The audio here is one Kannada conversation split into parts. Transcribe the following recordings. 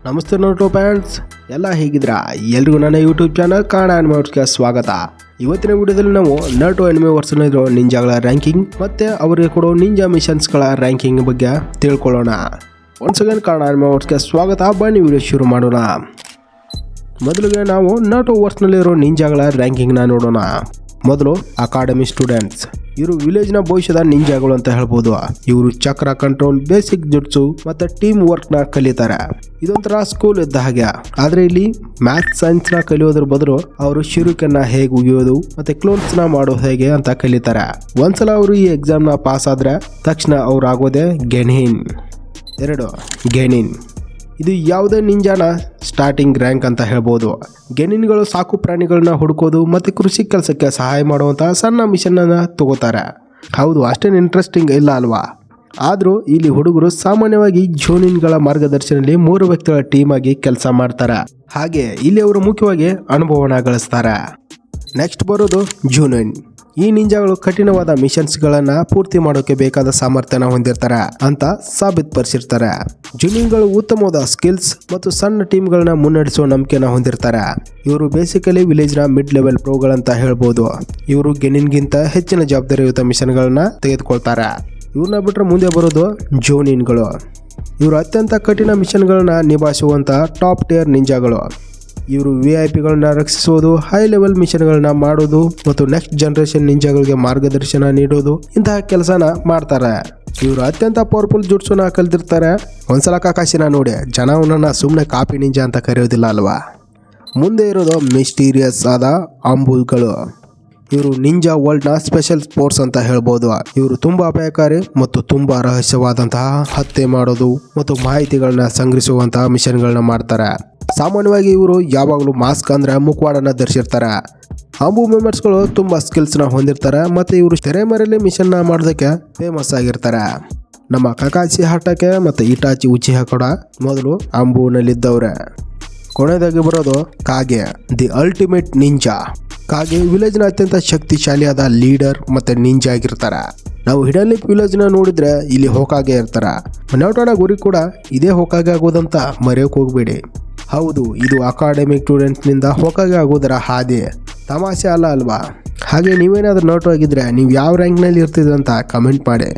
ನಮಸ್ತೆ ನೋಟೋ ಫ್ಯಾನ್ಸ್ ಎಲ್ಲ ಹೇಗಿದ್ರಾ? ಎಲ್ರಿಗೂ ನನ್ನ ಯೂಟ್ಯೂಬ್ ಚಾನಲ್ ಕನ್ನಡ ಅನಿಮೆ ಸ್ವಾಗತ. ಇವತ್ತಿನ ವಿಡಿಯೋದಲ್ಲಿ ನಾವು ನಾರುಟೋ ಅನಿಮೆ ವರ್ಷನಲ್ಲಿರೋ ನಿಂಜಾಗಳ ರ್ಯಾಂಕಿಂಗ್ ಮತ್ತೆ ಅವರಿಗೆ ಕೊಡೋ ನಿಂಜಾ ಮಿಷನ್ಸ್ಗಳ ರ್ಯಾಂಕಿಂಗ್ ಬಗ್ಗೆ ತಿಳ್ಕೊಳ್ಳೋಣ. ಒನ್ಸ್ ಅಗೇನ್ ಕನ್ನಡ ಅನಿಮೆ ಸ್ವಾಗತ. ಬನ್ನಿ ವಿಡಿಯೋ ಶುರು ಮಾಡೋಣ. ಮೊದಲಿಗೆ ನಾವು ನಾರುಟೋ ವರ್ಷನಲ್ಲಿರೋ ನಿಂಜಾಗಳ ರ್ಯಾಂಕಿಂಗ್ನ ನೋಡೋಣ. ಮೊದಲು ಅಕಾಡೆಮಿ ಸ್ಟೂಡೆಂಟ್ಸ್. ಇವರು ವಿಲೇಜ್ನ ಭವಿಷ್ಯದ ನಿಂಜಾಗಳು ಅಂತ ಹೇಳ್ಬೋದು. ಇವರು ಚಕ್ರ ಕಂಟ್ರೋಲ್, ಬೇಸಿಕ್ ಜುಟ್ಸು ಮತ್ತೆ ಟೀಮ್ ವರ್ಕ್ನ ಕಲಿತಾರೆ. ಇದೊಂಥರ ಸ್ಕೂಲ್ ಇದ್ದ ಹಾಗೆ. ಆದ್ರೆ ಇಲ್ಲಿ ಮ್ಯಾಥ್ಸ್ ಸೈನ್ಸ್ನ ಕಲಿಯೋದ್ರ ಬದಲು ಅವರು ಶಿರುಕನ್ನ ಹೇಗೆ ಉಗಿಯೋದು ಮತ್ತೆ ಕ್ಲೋನ್ಸ್ನ ಮಾಡೋದು ಹೇಗೆ ಅಂತ ಕಲಿತಾರೆ. ಒಂದ್ಸಲ ಅವರು ಈ ಎಕ್ಸಾಮ್ನ ಪಾಸ್ ಆದ್ರೆ ತಕ್ಷಣ ಅವ್ರು ಆಗೋದೇ ಗೆನಿನ್. 2 ಗೆನಿನ್. ಇದು ಯಾವುದೇ ನಿಂಜಾನ ಸ್ಟಾರ್ಟಿಂಗ್ ರ್ಯಾಂಕ್ ಅಂತ ಹೇಳ್ಬೋದು. ಗೆನಿನ್ಗಳು ಸಾಕು ಪ್ರಾಣಿಗಳನ್ನ ಹುಡುಕೋದು ಮತ್ತು ಕೃಷಿ ಕೆಲಸಕ್ಕೆ ಸಹಾಯ ಮಾಡುವಂಥ ಸಣ್ಣ ಮಿಷನ್ನ ತಗೋತಾರೆ. ಹೌದು, ಅಷ್ಟೇನು ಇಂಟ್ರೆಸ್ಟಿಂಗ್ ಇಲ್ಲ ಅಲ್ವಾ? ಆದರೂ ಇಲ್ಲಿ ಹುಡುಗರು ಸಾಮಾನ್ಯವಾಗಿ ಜೋನಿನ್ಗಳ ಮಾರ್ಗದರ್ಶನದಲ್ಲಿ 3 ವ್ಯಕ್ತಿಗಳ ಟೀಮ್ ಆಗಿ ಕೆಲಸ ಮಾಡ್ತಾರೆ. ಹಾಗೆ ಇಲ್ಲಿ ಅವರು ಮುಖ್ಯವಾಗಿ ಅನುಭವನ ಗಳಿಸ್ತಾರೆ. ನೆಕ್ಸ್ಟ್ ಬರೋದು ಜೂನಿನ್. ಈ ನಿಂಜಾಗಳು ಕಠಿಣವಾದ ಮಿಷನ್ಸ್ಗಳನ್ನು ಪೂರ್ತಿ ಮಾಡೋಕೆ ಬೇಕಾದ ಸಾಮರ್ಥ್ಯನ ಹೊಂದಿರ್ತಾರೆ ಅಂತ ಸಾಬೀತುಪಡಿಸಿರ್ತಾರೆ. ಜೂನಿಯನ್ಗಳು ಉತ್ತಮವಾದ ಸ್ಕಿಲ್ಸ್ ಮತ್ತು ಸಣ್ಣ ಟೀಮ್ಗಳನ್ನ ಮುನ್ನಡೆಸುವ ನಂಬಿಕೆನ ಹೊಂದಿರ್ತಾರೆ. ಇವರು ಬೇಸಿಕಲಿ ವಿಲೇಜ್ನ ಮಿಡ್ ಲೆವೆಲ್ ಪ್ರೋಗಳಂತ ಹೇಳ್ಬೋದು. ಇವರು ಗೆನಿನ್ಗಿಂತ ಹೆಚ್ಚಿನ ಜವಾಬ್ದಾರಿಯುತ ಮಿಷನ್ಗಳನ್ನ ತೆಗೆದುಕೊಳ್ತಾರೆ. ಇವ್ರನ್ನ ಬಿಟ್ಟರೆ ಮುಂದೆ ಬರೋದು ಜೋನಿನ್ಗಳು. ಇವರು ಅತ್ಯಂತ ಕಠಿಣ ಮಿಷನ್ಗಳನ್ನ ನಿಭಾಯಿಸುವಂಥ ಟಾಪ್ ಟೇರ್ ನಿಂಜಾಗಳು. ಇವರು VIP-ಗಳನ್ನ ರಕ್ಷಿಸೋದು, ಹೈ ಲೆವೆಲ್ ಮಿಷನ್ಗಳನ್ನ ಮಾಡೋದು ಮತ್ತು ನೆಕ್ಸ್ಟ್ ಜನರೇಷನ್ ನಿಂಜಾಗಳಿಗೆ ಮಾರ್ಗದರ್ಶನ ನೀಡೋದು ಇಂತಹ ಕೆಲಸನ ಮಾಡ್ತಾರೆ. ಇವರು ಅತ್ಯಂತ ಪವರ್ಫುಲ್ ಜುಟ್ಸುನ ಕಲ್ತಿರ್ತಾರೆ. ಒಂದ್ಸಲ ಕಾಕಾಶಿನ ನೋಡಿ ಜನ ಅವನನ್ನ ಸುಮ್ಮನೆ ಕಾಪಿ ನಿಂಜಾ ಅಂತ ಕರೆಯೋದಿಲ್ಲ ಅಲ್ವಾ? ಮುಂದೆ ಇರೋದು ಮಿಸ್ಟೀರಿಯಸ್ ಆದ ಅಂಬುಲ್ಗಳು. ಇವರು ನಿಂಜಾ ವರ್ಲ್ಡ್ನ ಸ್ಪೆಷಲ್ ಸ್ಪೋರ್ಟ್ಸ್ ಅಂತ ಹೇಳ್ಬೋದು. ಇವರು ತುಂಬಾ ಅಪಾಯಕಾರಿ ಮತ್ತು ತುಂಬಾ ರಹಸ್ಯವಾದಂತಹ ಹತ್ಯೆ ಮಾಡೋದು ಮತ್ತು ಮಾಹಿತಿಗಳನ್ನ ಸಂಗ್ರಹಿಸುವಂತಹ ಮಿಷನ್ಗಳನ್ನ ಮಾಡ್ತಾರೆ. ಸಾಮಾನ್ಯವಾಗಿ ಇವರು ಯಾವಾಗಲೂ ಮಾಸ್ಕ್ ಅಂದ್ರೆ ಮುಖವಾಡನ ಧರಿಸಿರ್ತಾರೆ. ಅಂಬು ಮೆಂಬರ್ಸ್ಗಳು ತುಂಬಾ ಸ್ಕಿಲ್ಸ್ನ ಹೊಂದಿರ್ತಾರೆ ಮತ್ತು ಇವರು ತೆರೆಮರೆಯಲ್ಲಿ ಮಿಷನ್ನ ಮಾಡೋದಕ್ಕೆ ಫೇಮಸ್ ಆಗಿರ್ತಾರೆ. ನಮ್ಮ ಕಕಾಚಿ ಹಟಕೆ ಮತ್ತು ಇಟಾಚಿ ಉಚಿಹಾ ಕೂಡ ಮೊದಲು ಅಂಬುನಲ್ಲಿದ್ದವ್ರೆ. ಕೊನೆಯದಾಗಿ ಬರೋದು ಕಾಗೆ, ದಿ ಅಲ್ಟಿಮೇಟ್ ನಿಂಜಾ. ಕಾಗೆ ವಿಲೇಜ್ನ ಅತ್ಯಂತ ಶಕ್ತಿಶಾಲಿಯಾದ ಲೀಡರ್ ಮತ್ತೆ ನಿಂಜಾ ಆಗಿರ್ತಾರೆ. ನಾವು ಹಿಡನ್ ಲಿಪ್ ವಿಲೇಜ್ನ ನೋಡಿದ್ರೆ ಇಲ್ಲಿ ಹೋಕಾಗೆ ಇರ್ತಾರೆ. ನಾರುಟೋನ ಗುರಿ ಕೂಡ ಇದೇ ಹೋಕಾಗೆ ಆಗೋದಂತ ಮರೆಯೋಕೆ ಹೋಗ್ಬೇಡಿ. ಹೌದು, ಇದು ಅಕಾಡೆಮಿಕ್ ಸ್ಟೂಡೆಂಟ್ಸ್ನಿಂದ ಹೋಕಾಗೆ ಆಗೋದರ ಹಾದಿ. ತಮಾಷೆ ಅಲ್ಲ ಅಲ್ವಾ? ಹಾಗೆ ನೀವೇನಾದ್ರೂ ನಾರುಟೋ ಆಗಿದ್ರೆ ನೀವು ಯಾವ ರ್ಯಾಂಕ್ನಲ್ಲಿ ಇರ್ತಿದ್ರೆ ಅಂತ ಕಮೆಂಟ್ ಮಾಡಿ.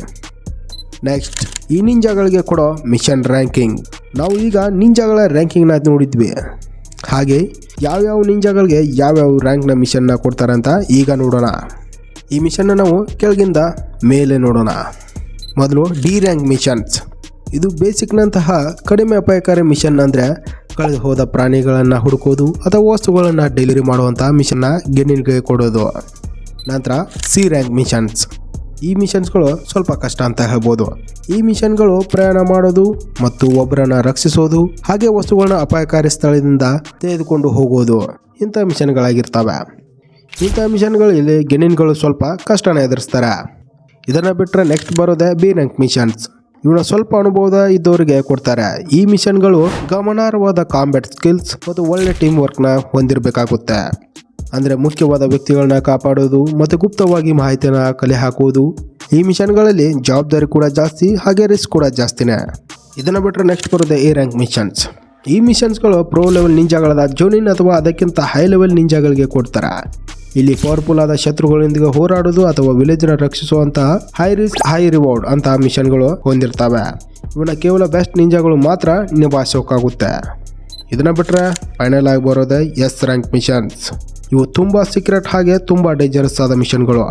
ನೆಕ್ಸ್ಟ್, ಈ ನಿಂಜಾಗಳಿಗೆ ಕೊಡೋ ಮಿಷನ್ ರ್ಯಾಂಕಿಂಗ್. ನಾವು ಈಗ ನಿಂಜಾಗಳ ರ್ಯಾಂಕಿಂಗ್ನ ನೋಡಿದ್ವಿ. ಹಾಗೆ ಯಾವ್ಯಾವ ನಿಂಜಾಗಳಿಗೆ ಯಾವ್ಯಾವ ರ್ಯಾಂಕ್ನ ಮಿಷನ್ನ ಕೊಡ್ತಾರಂತ ಈಗ ನೋಡೋಣ. ಈ ಮಿಷನ್ನ ನಾವು ಕೆಳಗಿಂದ ಮೇಲೆ ನೋಡೋಣ. ಮೊದಲು ಡಿ ರ್ಯಾಂಕ್ ಮಿಷನ್ಸ್. ಇದು ಬೇಸಿಕ್ನಂತಹ ಕಡಿಮೆ ಅಪಾಯಕಾರಿ ಮಿಷನ್ ಅಂದರೆ ಕಳೆದು ಹೋದ ಪ್ರಾಣಿಗಳನ್ನು ಹುಡುಕೋದು ಅಥವಾ ವಸ್ತುಗಳನ್ನು ಡೆಲಿವರಿ ಮಾಡುವಂತಹ ಮಿಷನ್ನ ಗೆನಿನ್ಗೆ ಕೊಡೋದು. ನಂತರ ಸಿ ರ್ಯಾಂಕ್ ಮಿಷನ್ಸ್. ಈ ಮಿಷನ್ಸ್ಗಳು ಸ್ವಲ್ಪ ಕಷ್ಟ ಅಂತ ಹೇಳ್ಬೋದು. ಈ ಮಿಷನ್ಗಳು ಪ್ರಯಾಣ ಮಾಡೋದು ಮತ್ತು ಒಬ್ಬರನ್ನ ರಕ್ಷಿಸೋದು ಹಾಗೆ ವಸ್ತುಗಳನ್ನ ಅಪಾಯಕಾರಿ ಸ್ಥಳದಿಂದ ತೆಗೆದುಕೊಂಡು ಹೋಗೋದು ಇಂಥ ಮಿಷನ್ಗಳಾಗಿರ್ತವೆ. ಇಂಥ ಮಿಷನ್ಗಳಲ್ಲಿ ಗೆನಿನ್ಗಳು ಸ್ವಲ್ಪ ಕಷ್ಟನ ಎದುರಿಸ್ತಾರೆ. ಇದನ್ನ ಬಿಟ್ಟರೆ ನೆಕ್ಸ್ಟ್ ಬರೋದೇ ಬಿ ರ್ಯಾಂಕ್ ಮಿಷನ್ಸ್. ಇವನ್ನ ಸ್ವಲ್ಪ ಅನುಭವದ ಇದ್ದವರಿಗೆ ಕೊಡ್ತಾರೆ. ಈ ಮಿಷನ್ಗಳು ಗಮನಾರ್ಹವಾದ ಕಾಂಬ್ಯಾಟ್ ಸ್ಕಿಲ್ಸ್ ಮತ್ತು ಒಳ್ಳೆ ಟೀಮ್ ವರ್ಕ್ನ ಹೊಂದಿರಬೇಕಾಗುತ್ತೆ. ಅಂದರೆ ಮುಖ್ಯವಾದ ವ್ಯಕ್ತಿಗಳನ್ನ ಕಾಪಾಡೋದು ಮತ್ತು ಗುಪ್ತವಾಗಿ ಮಾಹಿತಿನ ಕಲೆ ಹಾಕುವುದು. ಈ ಮಿಷನ್ಗಳಲ್ಲಿ ಜವಾಬ್ದಾರಿ ಕೂಡ ಜಾಸ್ತಿ ಹಾಗೆ ರಿಸ್ಕ್ ಕೂಡ ಜಾಸ್ತಿನೇ. ಇದನ್ನು ಬಿಟ್ಟರೆ ನೆಕ್ಸ್ಟ್ ಬರೋದೇ ಎ ರ್ಯಾಂಕ್ ಮಿಷನ್ಸ್. ಈ ಮಿಷನ್ಸ್ಗಳು ಪ್ರೋ ಲೆವೆಲ್ ನಿಂಜಾಗಳಾದ ಜೋನಿನ್ ಅಥವಾ ಅದಕ್ಕಿಂತ ಹೈ ಲೆವೆಲ್ ನಿಂಜಾಗಳಿಗೆ ಕೊಡ್ತಾರೆ. ಇಲ್ಲಿ ಪವರ್ಫುಲ್ ಆದ ಶತ್ರುಗಳೊಂದಿಗೆ ಹೋರಾಡೋದು ಅಥವಾ ವಿಲೇಜ್ನ ರಕ್ಷಿಸುವಂತಹ ಹೈ ರಿಸ್ಕ್ ಹೈ ರಿವಾರ್ಡ್ ಅಂತಹ ಮಿಷನ್ಗಳು ಹೊಂದಿರ್ತವೆ. ಇವನ್ನ ಕೇವಲ ಬೆಸ್ಟ್ ನಿಂಜಾಗಳು ಮಾತ್ರ ನಿಭಾಯಿಸೋಕ್ಕಾಗುತ್ತೆ. ಇದನ್ನ ಬಿಟ್ಟರೆ ಫೈನಲ್ ಆಗಿ ಬರೋದೇ ಎಸ್ ರ್ಯಾಂಕ್ ಮಿಷನ್ಸ್. ಇವು ತುಂಬ ಸೀಕ್ರೆಟ್ ಹಾಗೆ ತುಂಬ ಡೇಂಜರಸ್ ಆದ ಮಿಷನ್ಗಳು.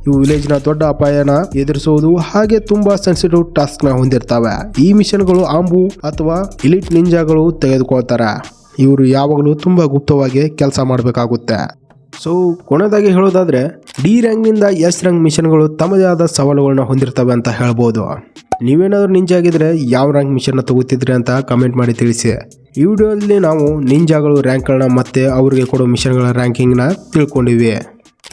ಇವು ವಿಲೇಜ್ನ ದೊಡ್ಡ ಅಪಾಯನ ಎದುರಿಸುವುದು ಹಾಗೆ ತುಂಬ ಸೆನ್ಸಿಟಿವ್ ಟಾಸ್ಕ್ನ ಹೊಂದಿರ್ತವೆ. ಈ ಮಿಷನ್ಗಳು ಆಂಬು ಅಥವಾ ಇಲಿಟ್ ನಿಂಜಾಗಳು ತೆಗೆದುಕೊಳ್ತಾರೆ. ಇವರು ಯಾವಾಗಲೂ ತುಂಬ ಗುಪ್ತವಾಗಿ ಕೆಲಸ ಮಾಡಬೇಕಾಗುತ್ತೆ. ಸೊ ಕೊನೆಯದಾಗಿ ಹೇಳೋದಾದ್ರೆ ಡಿ ರ್ಯಾಂಕ್ನಿಂದ ಎಸ್ ರ್ಯಾಂಕ್ ಮಿಷನ್ಗಳು ತಮ್ಮದೇ ಆದ ಸವಾಲುಗಳನ್ನ ಹೊಂದಿರ್ತವೆ ಅಂತ ಹೇಳ್ಬೋದು. ನೀವೇನಾದ್ರೂ ನಿಂಜಾ ಆಗಿದ್ರೆ ಯಾವ ರ್ಯಾಂಕ್ ಮಿಷನ್ನ ತಗೋತಿದ್ರಿ ಅಂತ ಕಮೆಂಟ್ ಮಾಡಿ ತಿಳಿಸಿ. ಈ ವಿಡಿಯೋದಲ್ಲಿ ನಾವು ನಿಂಜಾಗಳು ರ್ಯಾಂಕ್ಗಳನ್ನ ಮತ್ತೆ ಅವರಿಗೆ ಕೊಡೋ ಮಿಷನ್ಗಳ ರ್ಯಾಂಕಿಂಗ್ನ ತಿಳ್ಕೊಂಡಿವಿ.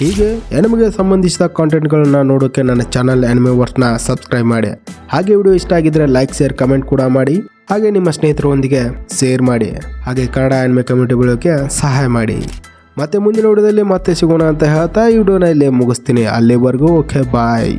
ಹೀಗೆ ಎನಿಮೆಗೆ ಸಂಬಂಧಿಸಿದ ಕಾಂಟೆಂಟ್ಗಳನ್ನ ನೋಡೋಕೆ ನನ್ನ ಚಾನಲ್ ಅನಿಮೆ ವರ್ಸ್ನ ಸಬ್ಸ್ಕ್ರೈಬ್ ಮಾಡಿ. ಹಾಗೆ ವಿಡಿಯೋ ಇಷ್ಟ ಆಗಿದ್ರೆ ಲೈಕ್ ಶೇರ್ ಕಮೆಂಟ್ ಕೂಡ ಮಾಡಿ. ಹಾಗೆ ನಿಮ್ಮ ಸ್ನೇಹಿತರೊಂದಿಗೆ ಶೇರ್ ಮಾಡಿ. ಹಾಗೆ ಕನ್ನಡ ಅನಿಮೆ ಕಮ್ಯುನಿಟಿ ಬೆಳೆಯೋಕೆ ಸಹಾಯ ಮಾಡಿ. ಮತ್ತೆ ಮುಂದಿನ ವಿಡಿಯೋದಲ್ಲಿ ಮತ್ತೆ ಸಿಗೋಣ ಅಂತ ಹೇಳ್ತಾ ಈ ವಿಡಿಯೋನ ಇಲ್ಲೇ ಮುಗಿಸ್ತೀನಿ. ಅಲ್ಲಿವರೆಗೂ ಓಕೆ ಬಾಯ್.